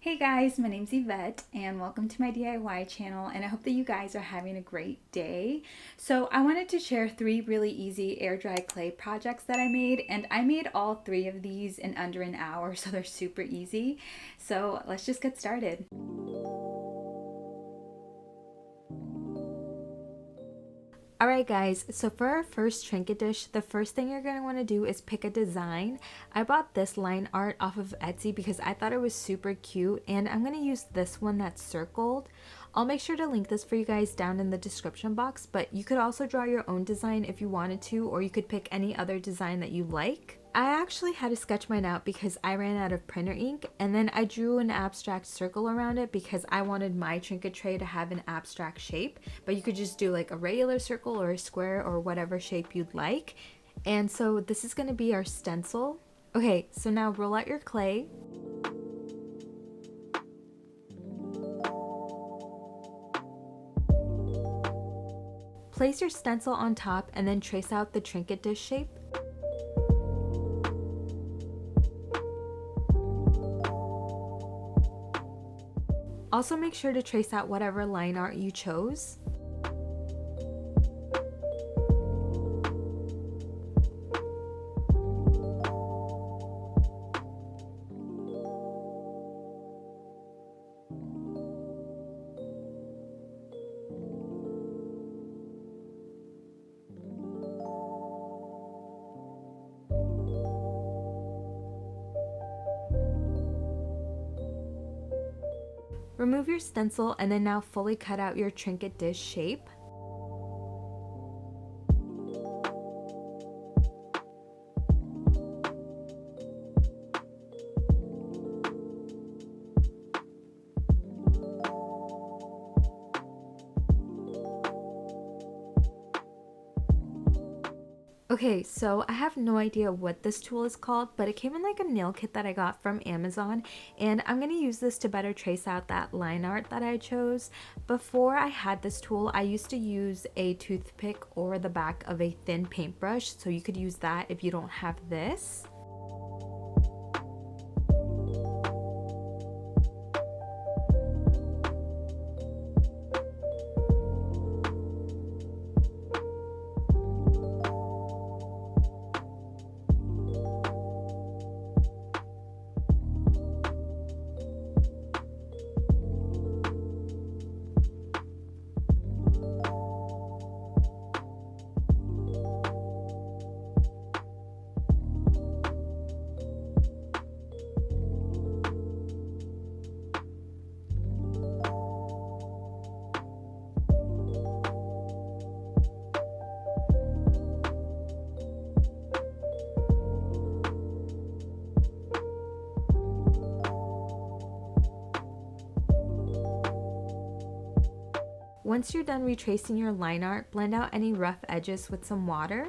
Hey guys, my name's Yvette and welcome to my DIY channel, and I hope that you guys are having a great day. So I wanted to share 3 really easy air dry clay projects that I made, and I made all 3 of these in under an hour, so they're super easy. So let's just get started. Alright guys, so for our first trinket dish, the first thing you're going to want to do is pick a design. I bought this line art off of Etsy because I thought it was super cute, and I'm going to use this one that's circled. I'll make sure to link this for you guys down in the description box, but you could also draw your own design if you wanted to, or you could pick any other design that you like. I actually had to sketch mine out because I ran out of printer ink, and then I drew an abstract circle around it because I wanted my trinket tray to have an abstract shape, but you could just do like a regular circle or a square or whatever shape you'd like. And so this is going to be our stencil. Okay, so now roll out your clay. Place your stencil on top and then trace out the trinket dish shape. Also make sure to trace out whatever line art you chose. Remove your stencil and then now fully cut out your trinket dish shape. Okay, so I have no idea what this tool is called, but it came in like a nail kit that I got from Amazon, and I'm going to use this to better trace out that line art that I chose. Before I had this tool, I used to use a toothpick or the back of a thin paintbrush, so you could use that if you don't have this. Once you're done retracing your line art, blend out any rough edges with some water.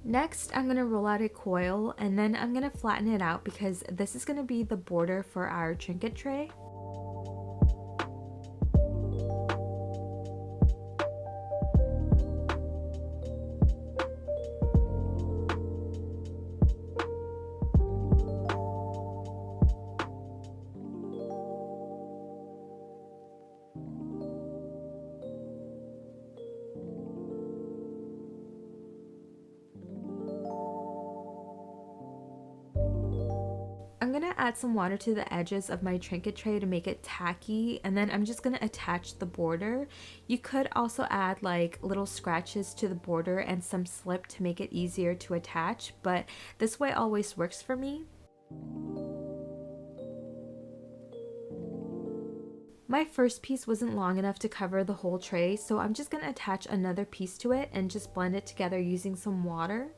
Next, I'm going to roll out a coil and then I'm going to flatten it out because this is going to be the border for our trinket tray. I'm going to add some water to the edges of my trinket tray to make it tacky, and then I'm just going to attach the border. You could also add like little scratches to the border and some slip to make it easier to attach, but this way always works for me. My first piece wasn't long enough to cover the whole tray, so I'm just going to attach another piece to it and just blend it together using some water.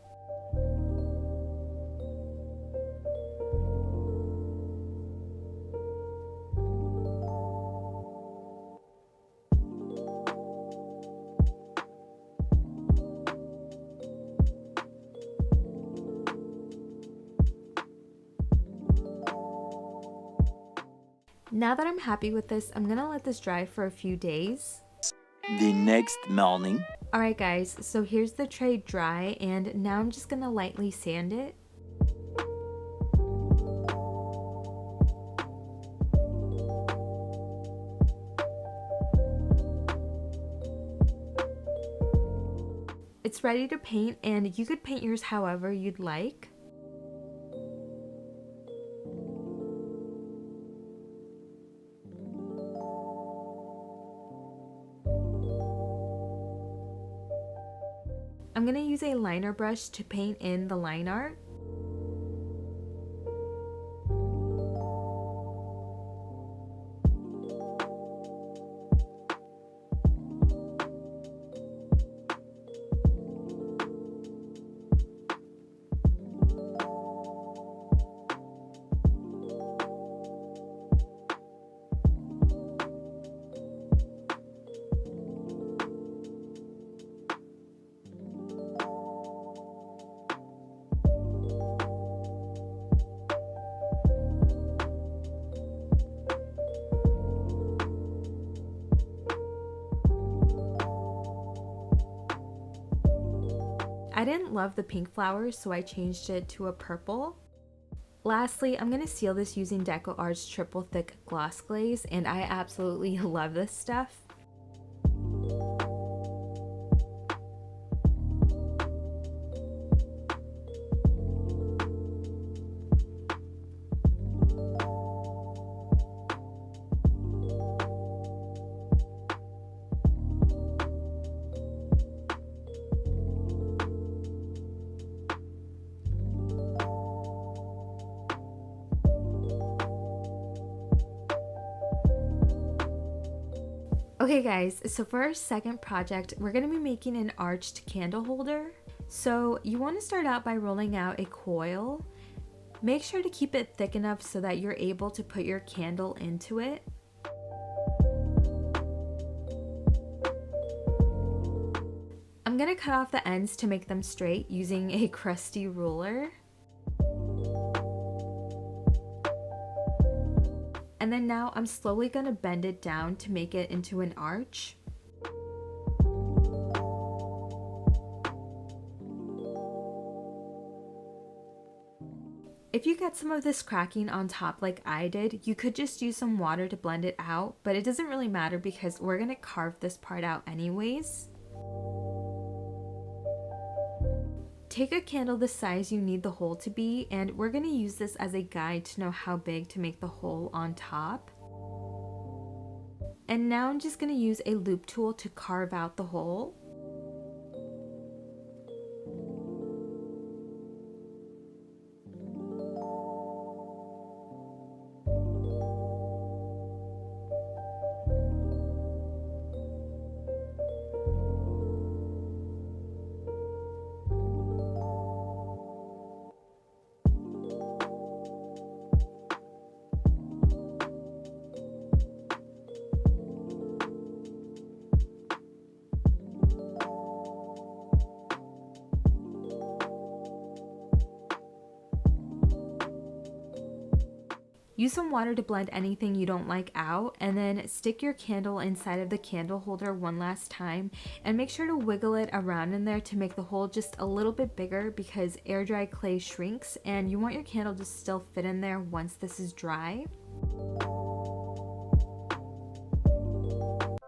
Now that I'm happy with this, I'm gonna let this dry for a few days. The next morning. Alright guys, so here's the tray dry, and now I'm just gonna lightly sand it. It's ready to paint, and you could paint yours however you'd like. I'm going to use a liner brush to paint in the line art. I didn't love the pink flowers, so I changed it to a purple. Lastly, I'm going to seal this using DecoArt's triple thick gloss glaze, and I absolutely love this stuff. Okay guys, so for our second project, we're going to be making an arched candle holder. So you want to start out by rolling out a coil. Make sure to keep it thick enough so that you're able to put your candle into it. I'm going to cut off the ends to make them straight using a crusty ruler. And then now I'm slowly going to bend it down to make it into an arch. If you get some of this cracking on top like I did, you could just use some water to blend it out, but it doesn't really matter because we're going to carve this part out anyways. Take a candle the size you need the hole to be, and we're going to use this as a guide to know how big to make the hole on top. And now I'm just going to use a loop tool to carve out the hole. Use some water to blend anything you don't like out, and then stick your candle inside of the candle holder one last time, and make sure to wiggle it around in there to make the hole just a little bit bigger because air dry clay shrinks and you want your candle to still fit in there once this is dry.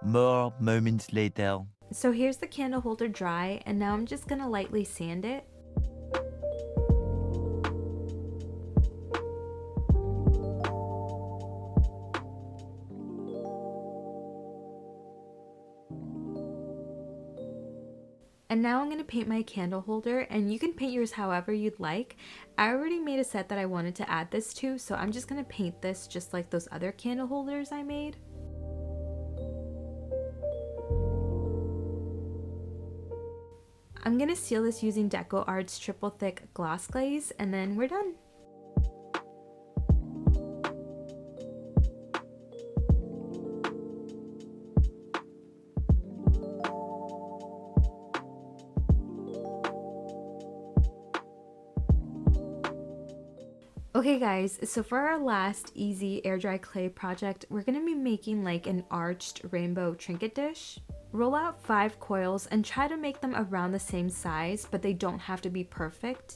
More moments later. So here's the candle holder dry, and now I'm just gonna lightly sand it. And now I'm going to paint my candle holder, and you can paint yours however you'd like. I already made a set that I wanted to add this to, so I'm just going to paint this just like those other candle holders I made. I'm going to seal this using DecoArt's triple thick gloss glaze, and then we're done. Okay guys, so for our last easy air dry clay project, we're going to be making like an arched rainbow trinket dish. Roll out 5 coils and try to make them around the same size, but they don't have to be perfect.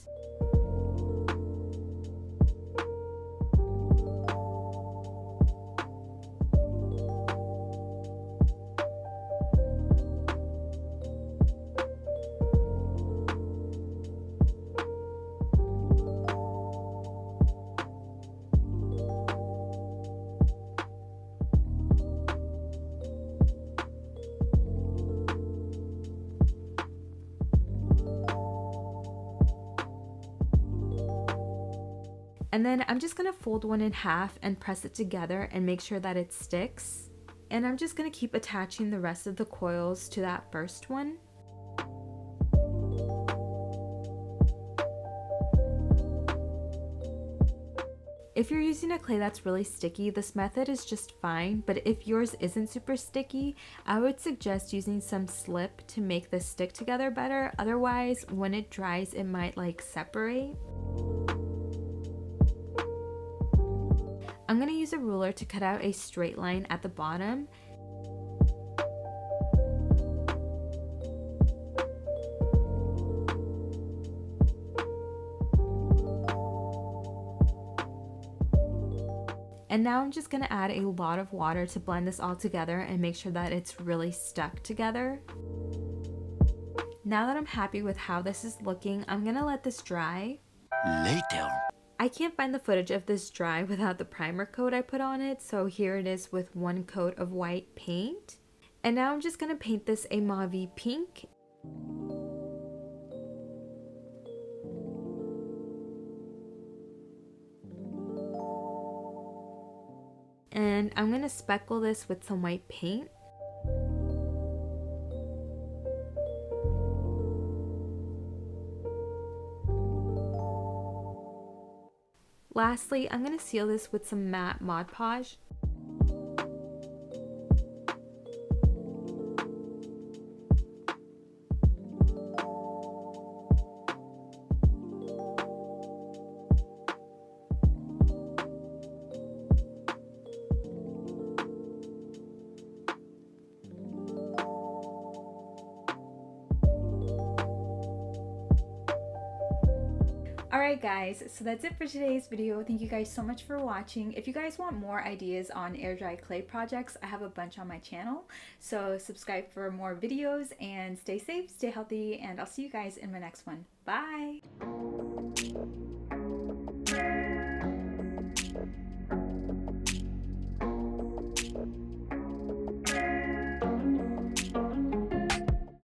And then I'm just gonna fold one in half and press it together and make sure that it sticks. And I'm just gonna keep attaching the rest of the coils to that first one. If you're using a clay that's really sticky, this method is just fine, but if yours isn't super sticky, I would suggest using some slip to make this stick together better. Otherwise, when it dries, it might like separate. I'm going to use a ruler to cut out a straight line at the bottom. And now I'm just going to add a lot of water to blend this all together and make sure that it's really stuck together. Now that I'm happy with how this is looking, I'm going to let this dry. Later. I can't find the footage of this dry without the primer coat I put on it, so here it is with one coat of white paint. And now I'm just going to paint this a mauve pink. And I'm going to speckle this with some white paint. Lastly, I'm going to seal this with some matte Mod Podge. Alright guys, so that's it for today's video. Thank you guys so much for watching. If you guys want more ideas on air dry clay projects, I have a bunch on my channel. So subscribe for more videos and stay safe, stay healthy, and I'll see you guys in my next one. Bye!